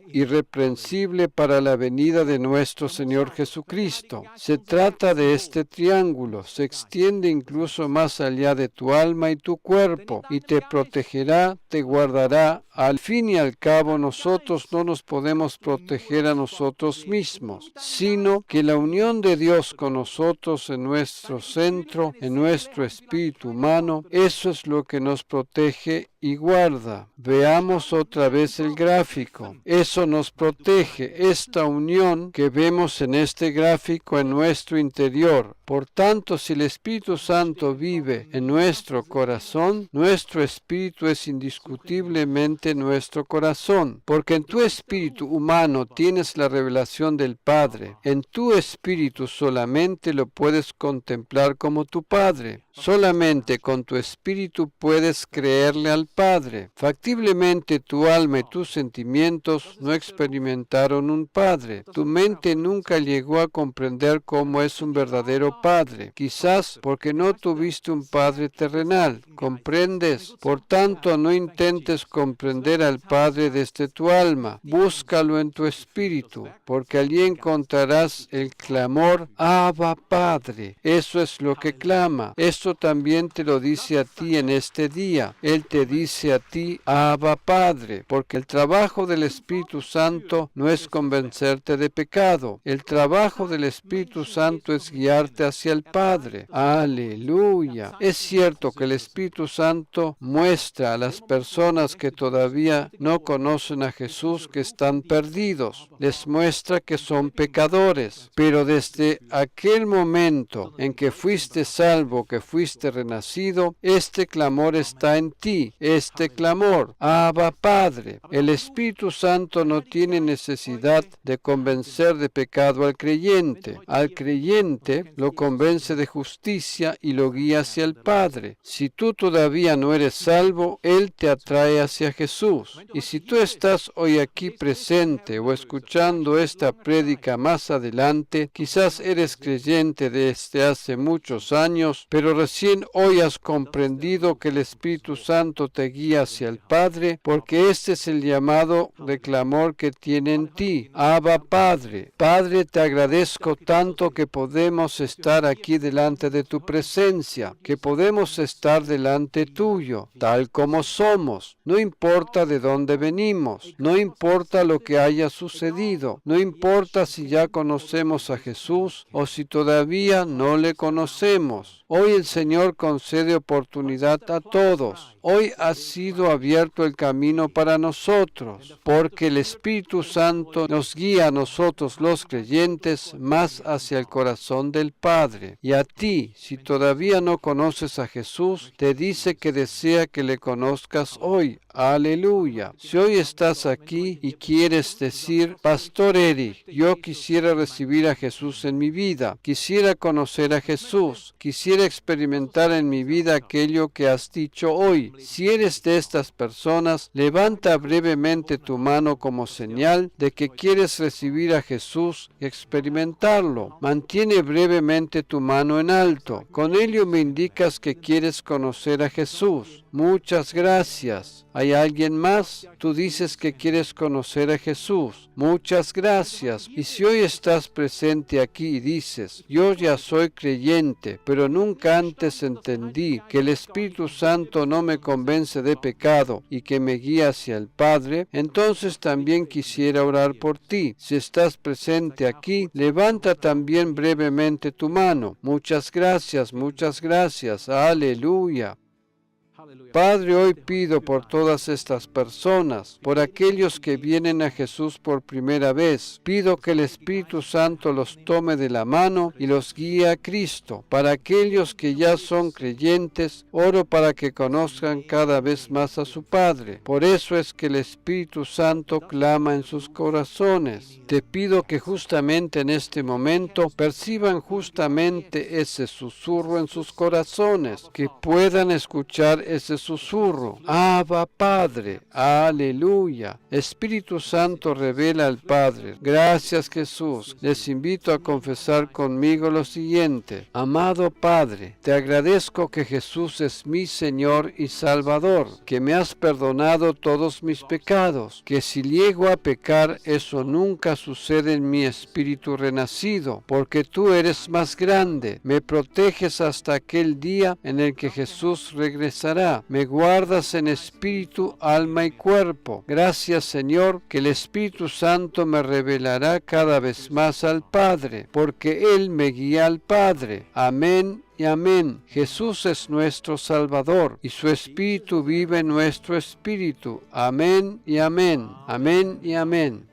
irreprensible para la venida de nuestro Señor Jesucristo. Se trata de este triángulo, se extiende incluso más allá de tu alma y tu cuerpo, y te protegerá, te guardará. Al fin y al cabo, nosotros no nos podemos proteger a nosotros mismos, sino que la unión de Dios con nosotros en nuestro centro, en nuestro espíritu humano, eso es lo que nos protege y guarda. Veamos otra vez el gráfico. Eso nos protege, esta unión que vemos en este gráfico en nuestro interior. Por tanto, si el Espíritu Santo vive en nuestro corazón, nuestro espíritu es indiscutiblemente nuestro corazón, porque en tu espíritu humano tienes la revelación del Padre. En tu espíritu solamente lo puedes contemplar como tu Padre. Solamente con tu espíritu puedes creerle al Padre. Factiblemente tu alma y tus sentimientos no experimentaron un Padre. Tu mente nunca llegó a comprender cómo es un verdadero Padre. Quizás porque no tuviste un Padre terrenal. ¿Comprendes? Por tanto, no intentes comprender al Padre desde tu alma. Búscalo en tu espíritu, porque allí encontrarás el clamor, Abba Padre. Eso es lo que clama. Esto también te lo dice a ti en este día. Él te dice a ti, Abba Padre, porque el trabajo del Espíritu Santo no es convencerte de pecado. El trabajo del Espíritu Santo es guiarte hacia el Padre. Aleluya. Es cierto que el Espíritu Santo muestra a las personas que todavía no conocen a Jesús que están perdidos. Les muestra que son pecadores. Pero desde aquel momento en que fuiste salvo, que fuiste renacido, este clamor está en ti. Este clamor, Abba Padre. El Espíritu Santo no tiene necesidad de convencer de pecado al creyente. Al creyente lo convence de justicia y lo guía hacia el Padre. Si tú todavía no eres salvo, Él te atrae hacia Jesús. Y si tú estás hoy aquí presente o escuchando esta prédica más adelante, quizás eres creyente desde hace muchos años, pero recién hoy has comprendido que el Espíritu Santo te guía hacia el Padre, porque este es el llamado de clamor que tiene en ti. Abba Padre. Padre, te agradezco tanto que podemos estar aquí delante de tu presencia, que podemos estar delante tuyo, tal como somos. No importa de dónde venimos, no importa lo que haya sucedido, no importa si ya conocemos a Jesús o si todavía no le conocemos. Hoy el Señor concede oportunidad a todos. Hoy ha sido abierto el camino para nosotros, porque el Espíritu Santo nos guía a nosotros los creyentes más hacia el corazón del Padre. Y a ti, si todavía no conoces a Jesús, te dice que desea que le conozcas hoy. Aleluya. Si hoy estás aquí y quieres decir, Pastor Eric, yo quisiera recibir a Jesús en mi vida, quisiera conocer a Jesús, quisiera experimentar en mi vida aquello que has dicho hoy. Si eres de estas personas, levanta brevemente tu mano como señal de que quieres recibir a Jesús y experimentarlo. Mantiene brevemente tu mano en alto. Con ello me indicas que quieres conocer a Jesús. Muchas gracias. ¿Hay alguien más? Tú dices que quieres conocer a Jesús. Muchas gracias. Y si hoy estás presente aquí y dices, yo ya soy creyente, pero nunca antes entendí que el Espíritu Santo no me convence de pecado y que me guía hacia el Padre, entonces también quisiera orar por ti. Si estás presente aquí, levanta también brevemente tu mano. Muchas gracias, muchas gracias. Aleluya. Padre, hoy pido por todas estas personas, por aquellos que vienen a Jesús por primera vez. Pido que el Espíritu Santo los tome de la mano y los guíe a Cristo. Para aquellos que ya son creyentes, oro para que conozcan cada vez más a su Padre. Por eso es que el Espíritu Santo clama en sus corazones. Te pido que justamente en este momento perciban justamente ese susurro en sus corazones, que puedan escuchar ese susurro. Abba, Padre. Aleluya. Espíritu Santo revela al Padre. Gracias, Jesús. Les invito a confesar conmigo lo siguiente. Amado Padre, te agradezco que Jesús es mi Señor y Salvador, que me has perdonado todos mis pecados, que si llego a pecar, eso nunca sucede en mi espíritu renacido, porque tú eres más grande. Me proteges hasta aquel día en el que Jesús regresará. Me guardas en espíritu, alma y cuerpo. Gracias, Señor, que el Espíritu Santo me revelará cada vez más al Padre, porque Él me guía al Padre. Amén y amén. Jesús es nuestro Salvador y su Espíritu vive en nuestro espíritu. Amén y amén. Amén y amén.